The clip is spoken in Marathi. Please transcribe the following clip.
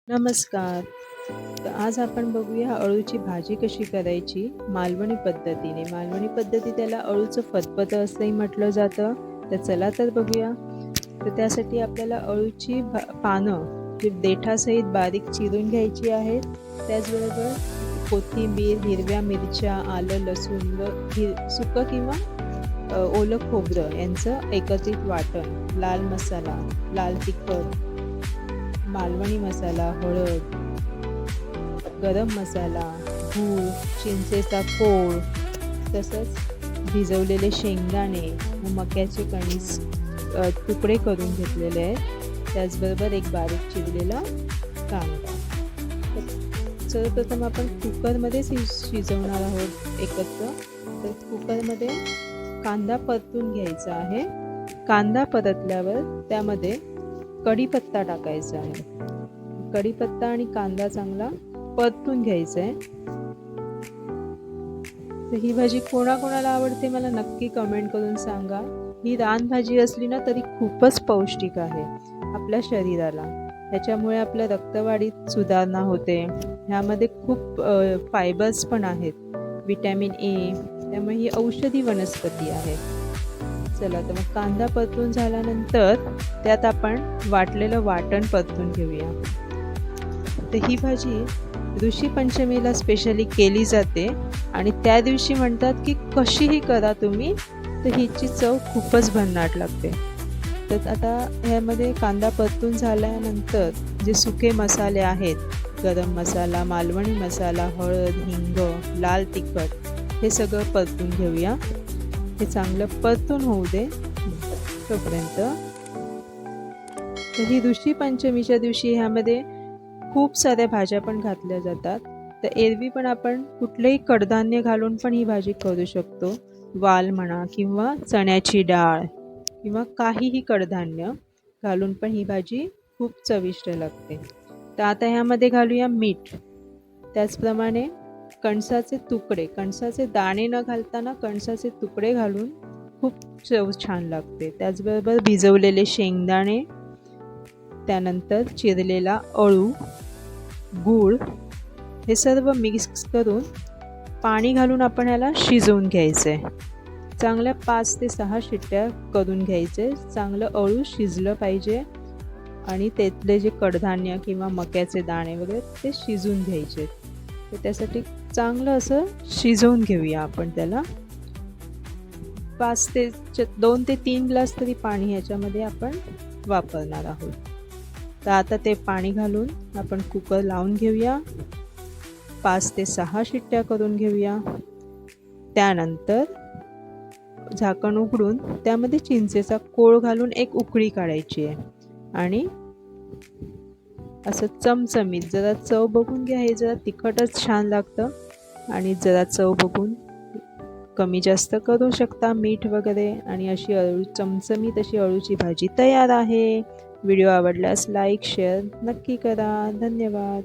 नमस्कार. तर आज आपण बघूया अळूची भाजी कशी करायची मालवणी पद्धतीने. मालवणी पद्धती त्याला अळूचं फतफतं असंही म्हटलं जातं. तर चला तर बघूया. तर त्यासाठी आपल्याला अळूची पानं जी देठासहित बारीक चिरून घ्यायची आहेत. त्याचबरोबर कोथिंबीर, हिरव्या मिरच्या, आलं, लसूण व सुकं किंवा ओलं खोबरं यांचं एकत्रित वाटण, लाल मसाला, लाल तिखट, मालवणी मसाला, हळद, गरम मसाला, गूळ, चिंचेचा कोळ, तसंच भिजवलेले शेंगदाणे व मक्याचे कणीस तुकडे करून घेतलेले आहेत. त्याचबरोबर एक बारीक चिरलेला कांदा. सर्वप्रथम आपण कुकरमध्ये शिजवणार आहोत एकत्र. तर कुकरमध्ये कांदा परतून घ्यायचा आहे. कांदा परतल्यावर त्यामध्ये कढीपत्ता टाकायचा आहे. कढीपत्ता आणि कांदा चांगला परतून घ्यायचा आहे. तर ही भाजी कोणाकोणाला आवडते मला नक्की कमेंट करून सांगा. ही रानभाजी असली ना तरी खूपच पौष्टिक आहे आपल्या शरीराला. ह्याच्यामुळे आपल्या रक्तवाढीत सुधारणा होते. ह्यामध्ये खूप फायबर्स पण आहेत, विटॅमिन ए. त्यामुळे ही औषधी वनस्पती आहे. चला तर मग कांदा परतून झाल्यानंतर त्यात आपण वाटलेलं वाटण परतून घेऊया. तर ही भाजी ऋषी पंचमीला स्पेशली केली जाते आणि त्या दिवशी म्हणतात की कशीही करा तुम्ही तर हिची चव खूपच भन्नाट लागते. तर आता ह्यामध्ये कांदा परतून झाल्यानंतर जे सुके मसाले आहेत, गरम मसाला, मालवणी मसाला, हळद, हिंग, लाल तिखट, हे सगळं परतून घेऊया. हे चांगलं परतून होऊ दे तोपर्यंत. तर ही ऋषी पंचमीच्या दिवशी ह्यामध्ये खूप साऱ्या भाज्या पण घातल्या जातात. तर एरवी पण आपण कुठलेही कडधान्य घालून पण ही भाजी करू शकतो. वाल म्हणा किंवा चण्याची डाळ किंवा काहीही कडधान्य घालून पण ही भाजी खूप चविष्ट लागते. तर आता ह्यामध्ये घालूया मीठ. त्याचप्रमाणे कणसाचे तुकडे, कणसाचे दाणे न घालताना कणसाचे तुकडे घालून खूप चव छान लागते. त्याचबरोबर भिजवलेले शेंगदाणे, त्यानंतर चिरलेला अळू, गूळ, हे सर्व मिक्स करून पाणी घालून आपण ह्याला शिजवून घ्यायचं आहे. चांगल्या 5 ते 6 शिट्ट्या करून घ्यायचे. चांगलं अळू शिजलं पाहिजे आणि त्यातले जे कडधान्य किंवा मक्याचे दाणे वगैरे ते शिजून घ्यायचे. तर त्यासाठी चांगलं असं शिजवून घेऊया आपण त्याला. 2 ते 3 ग्लास तरी पाणी ह्याच्यामध्ये आपण वापरणार आहोत. तर आता ते पाणी घालून आपण कुकर लावून घेऊया. 5 ते 6 शिट्ट्या करून घेऊया. त्यानंतर झाकण उघडून त्यामध्ये चिंचेचा कोळ घालून एक उकळी काढायची आहे आणि असं चमचमीत जरा चव बघून घ्या. हे जरा तिखटच छान लागतं आणि जरा चव बघून कमी जास्त करू शकता मीठ वगैरे. आणि अशी चमचमीत अशी अळूची भाजी तयार आहे. व्हिडिओ आवडल्यास लाईक शेअर नक्की करा. धन्यवाद.